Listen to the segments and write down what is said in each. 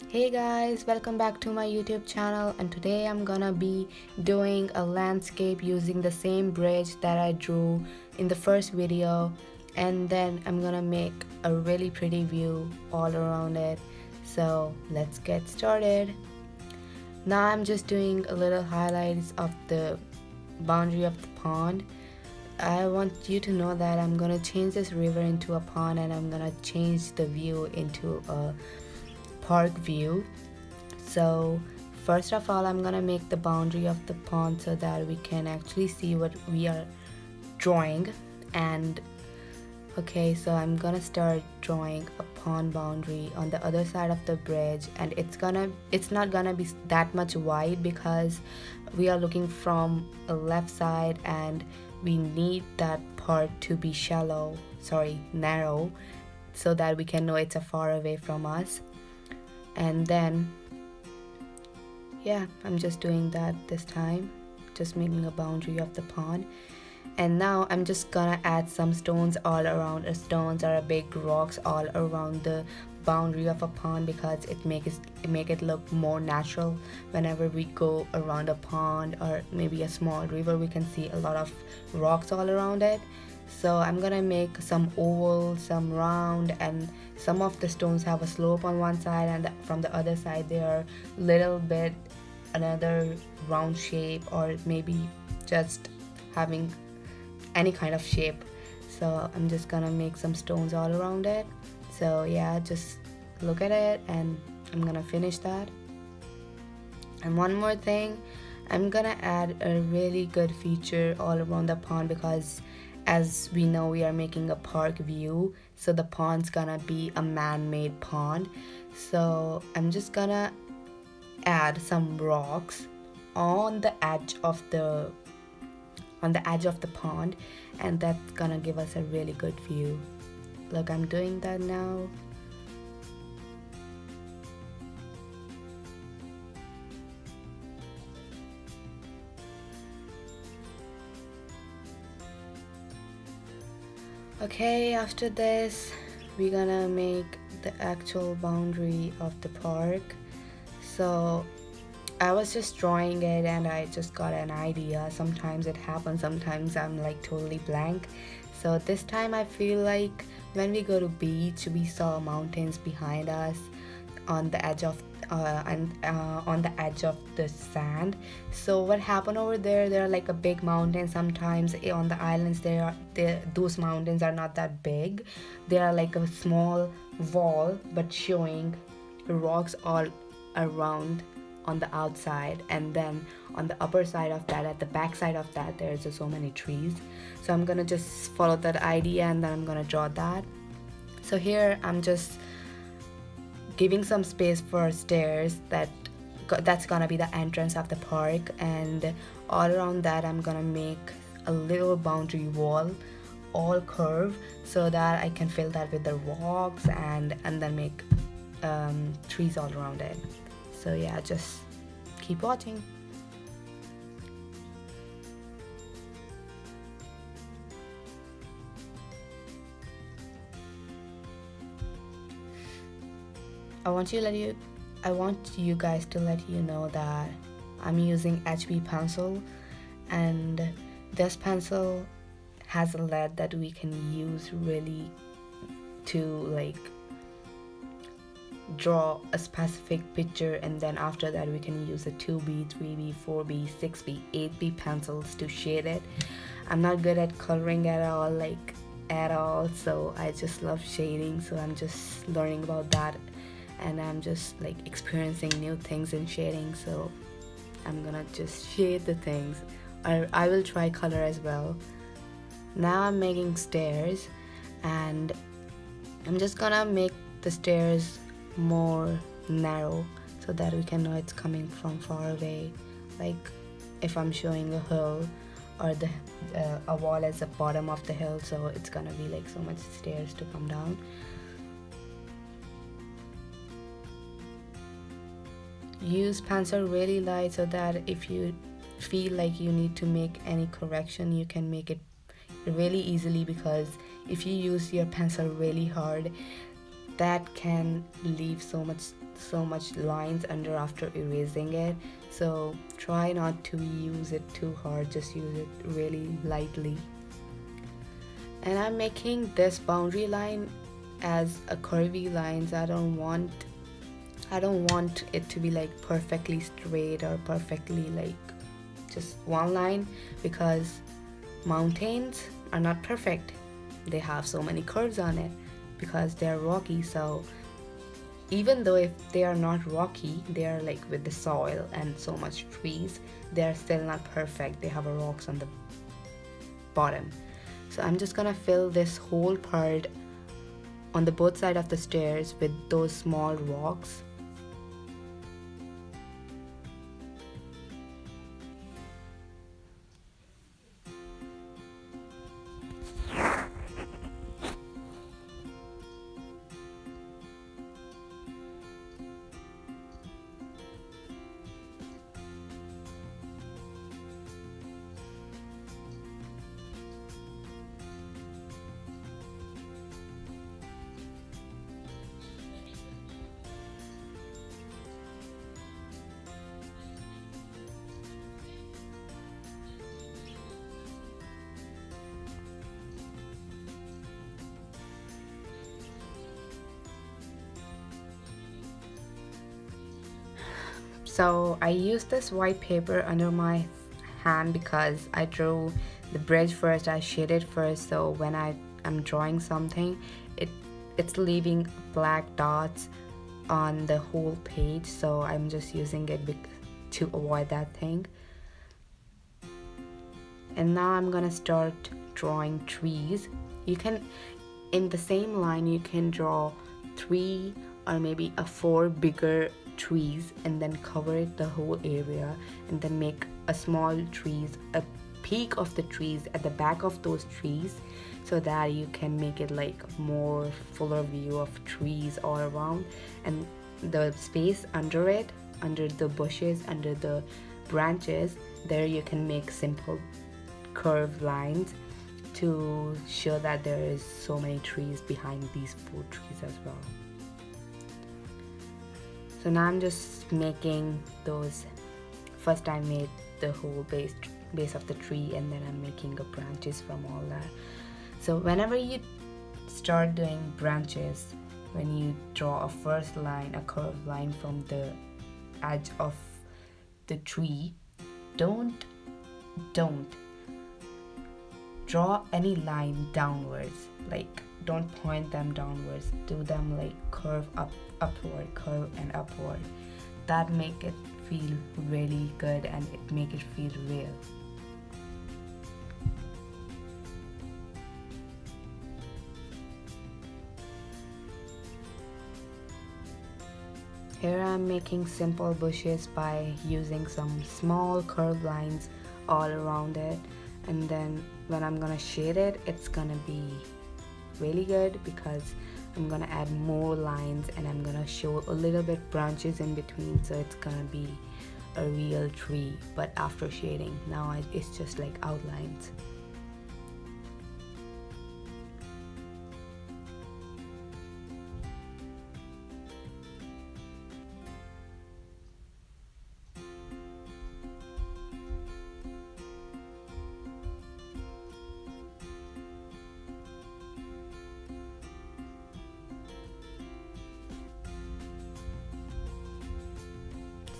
Hey guys, welcome back to my YouTube channel, and today I'm gonna be doing a landscape using the same bridge that I drew in the first video, and then I'm gonna make a really pretty view all around it. So let's get started. Now I'm just doing a little highlights of the boundary of the pond. I want you to know that I'm gonna change this river into a pond, and I'm gonna change the view into a park view. So first of all, I'm gonna make the boundary of the pond so that we can actually see what we are drawing. And okay, so I'm gonna start drawing a pond boundary on the other side of the bridge, and it's not gonna be that much wide because we are looking from a left side, and we need that part to be narrow, so that we can know it's a far away from us. And then yeah, I'm just doing that this time, just making a boundary of the pond. And now I'm just gonna add some stones all around. Stones are big rocks all around the boundary of a pond because it make it look more natural. Whenever we go around a pond or maybe a small river, we can see a lot of rocks all around it. So I'm gonna make some oval, some round, and some of the stones have a slope on one side, and from the other side they are little bit another round shape, or maybe just having any kind of shape. So I'm just gonna make some stones all around it. So yeah, just look at it, and I'm gonna finish that. And one more thing, I'm gonna add a really good feature all around the pond because as we know, we are making a park view, so the pond's gonna be a man-made pond. So I'm just gonna add some rocks on the edge of the pond, and that's gonna give us a really good view. Look, I'm doing that now. Okay, after this we're gonna make the actual boundary of the park. So I was just drawing it and I just got an idea. Sometimes it happens, sometimes I'm like totally blank. So this time I feel like when we go to beach, we saw mountains behind us on the edge of on the edge of the sand. So what happened over there, they're like a big mountain. Sometimes on the islands those mountains are not that big. They are like a small wall but showing rocks all around on the outside, and then on the upper side of that, at the back side of that, there's just so many trees. So I'm gonna just follow that idea, and then I'm gonna draw that. So here I'm just giving some space for stairs that's gonna be the entrance of the park, and all around that I'm gonna make a little boundary wall, all curved, so that I can fill that with the rocks and then make trees all around it. So yeah, just keep watching. I want you guys to let you know that I'm using HB pencil, and this pencil has a lead that we can use really to like draw a specific picture, and then after that we can use the 2B, 3B, 4B, 6B, 8B pencils to shade it. I'm not good at coloring at all, so I just love shading, so I'm just learning about that, and I'm just like experiencing new things in shading. So I'm gonna just shade the things. I will try color as well. Now I'm making stairs, and I'm just gonna make the stairs more narrow so that we can know it's coming from far away. Like if I'm showing a hill, or a wall as the bottom of the hill, so it's gonna be like so much stairs to come down. Use pencil really light so that if you feel like you need to make any correction, you can make it really easily, because if you use your pencil really hard, that can leave so much so much lines under after erasing it, so try not to use it too hard, just use it really lightly. And I'm making this boundary line as a curvy lines. I don't want it to be like perfectly straight or perfectly like just one line, because mountains are not perfect. They have so many curves on it because they're rocky. So even though if they are not rocky, they are like with the soil and so much trees, they are still not perfect. They have a rocks on the bottom. So I'm just gonna fill this whole part on the both side of the stairs with those small rocks. So I used this white paper under my hand because I drew the bridge first, I shaded first, so when I'm drawing something, it's leaving black dots on the whole page, so I'm just using it to avoid that thing. And now I'm gonna start drawing trees. You can, in the same line, you can draw 3 or maybe 4 bigger trees and then cover it the whole area, and then make a small trees, a peak of the trees at the back of those trees, so that you can make it like more fuller view of trees all around. And the space under it, under the bushes, under the branches, there you can make simple curved lines to show that there is so many trees behind these 4 trees as well. So now I'm just making those. First I made the whole base of the tree, and then I'm making the branches from all that. So whenever you start doing branches, when you draw a first line, a curved line from the edge of the tree, don't draw any line downwards. Like, don't point them downwards, do them like curve upward, curve and upward. That make it feel really good, and it make it feel real. Here I'm making simple bushes by using some small curved lines all around it, and then when I'm gonna shade it, it's gonna be really good because I'm gonna add more lines and I'm gonna show a little bit branches in between, so it's gonna be a real tree, but after shading. Now it's just like outlines.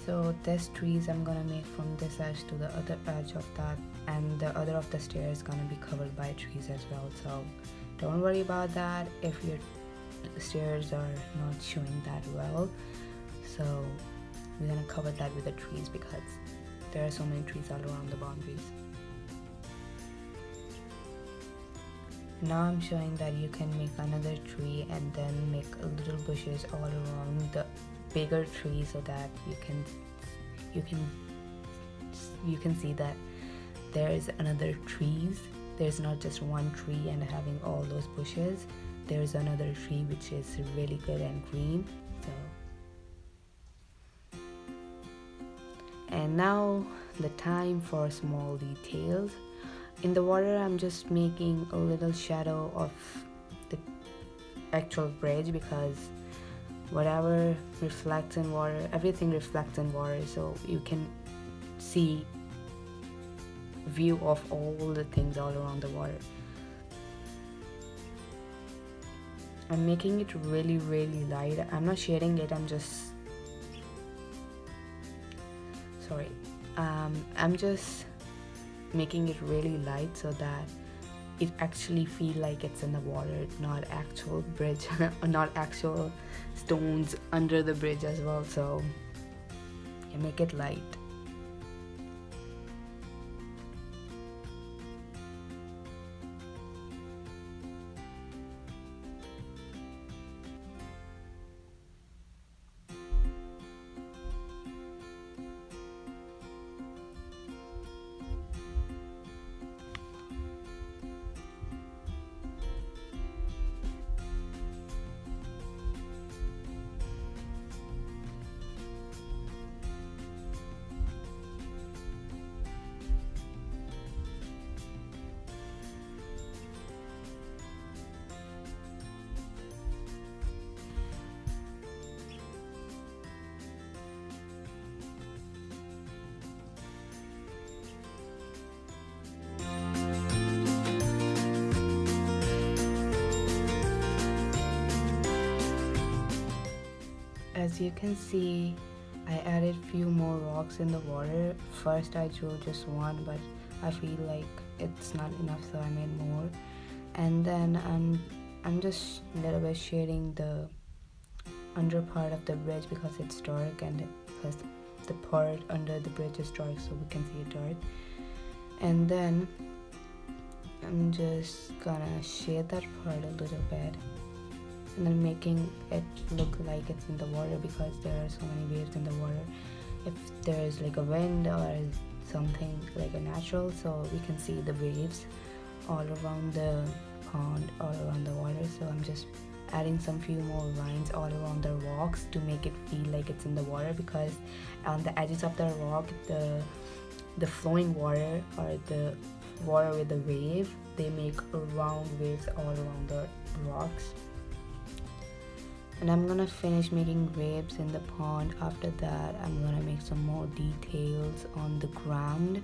So this trees I'm gonna make from this edge to the other edge of that, and the other of the stairs is gonna be covered by trees as well. So don't worry about that if your stairs are not showing that well. So we're gonna cover that with the trees because there are so many trees all around the boundaries. Now I'm showing that you can make another tree and then make little bushes all around the bigger tree, so that you can see that there is another trees. There's not just one tree and having all those bushes. There's another tree which is really good and green. So, and now the time for small details. In the water, I'm just making a little shadow of the actual bridge because whatever reflects in water, everything reflects in water, so you can see view of all the things all around the water. I'm making it really light. I'm not shading it, I'm just I'm just making it really light so that it actually feel like it's in the water, not actual bridge or not actual stones under the bridge as well. So you make it light. As you can see, I added few more rocks in the water. First I drew just one, but I feel like it's not enough, so I made more. And then I'm just a little bit shading the under part of the bridge because it's dark, and because the part under the bridge is dark, so we can see it dark. And then I'm just gonna shade that part a little bit, and then making it look like it's in the water because there are so many waves in the water. If there's like a wind or something like a natural, so we can see the waves all around the pond, all around the water. So I'm just adding some few more lines all around the rocks to make it feel like it's in the water, because on the edges of the rock, the flowing water or the water with the wave, they make round waves all around the rocks. And I'm gonna finish making waves in the pond. After that, I'm gonna make some more details on the ground.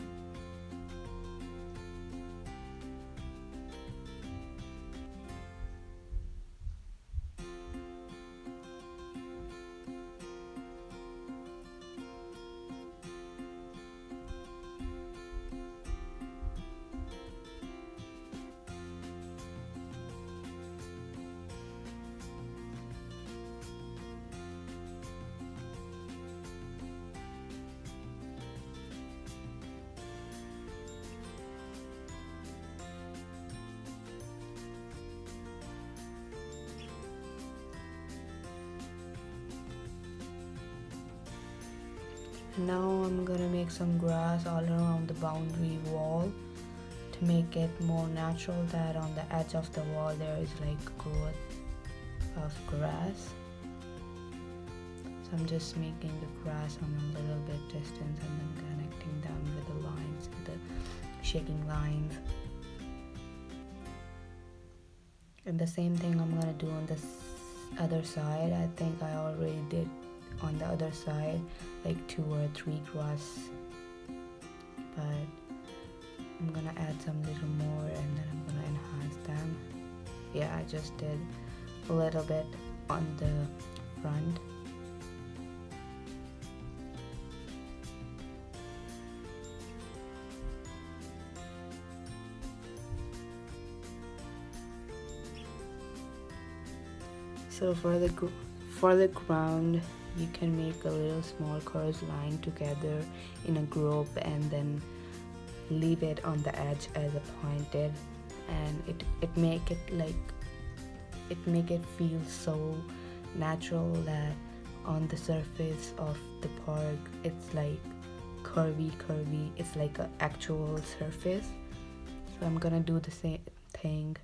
Now I'm gonna make some grass all around the boundary wall to make it more natural, that on the edge of the wall there is like growth of grass. So I'm just making the grass on a little bit distance and then connecting them with the lines, with the shaking lines. And the same thing I'm gonna do on this other side. I think I already did on the other side like 2 or 3 grass, but I'm gonna add some little more and then I'm gonna enhance them. Yeah, I just did a little bit on the front. So for the ground, you can make a little small curved line together in a group and then leave it on the edge as a pointed, and it make it feel so natural that on the surface of the park it's like curvy, it's like an actual surface. So I'm gonna do the same thing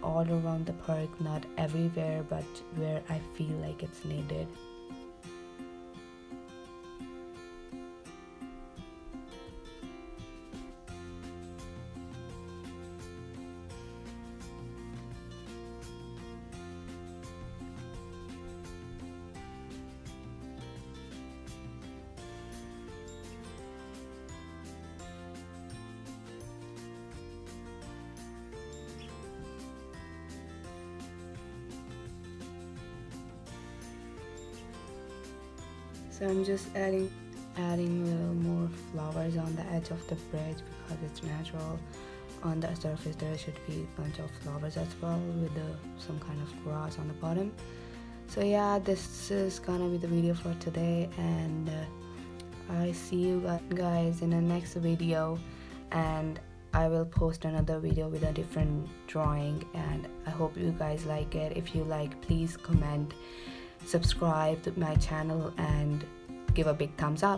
all around the park, not everywhere, but where I feel like it's needed. So I'm just adding little more flowers on the edge of the bridge because it's natural. On the surface there should be a bunch of flowers as well with some kind of grass on the bottom. So yeah, this is gonna be the video for today, and I see you guys in the next video, and I will post another video with a different drawing, and I hope you guys like it. If you like, please comment, subscribe to my channel, and give a big thumbs up.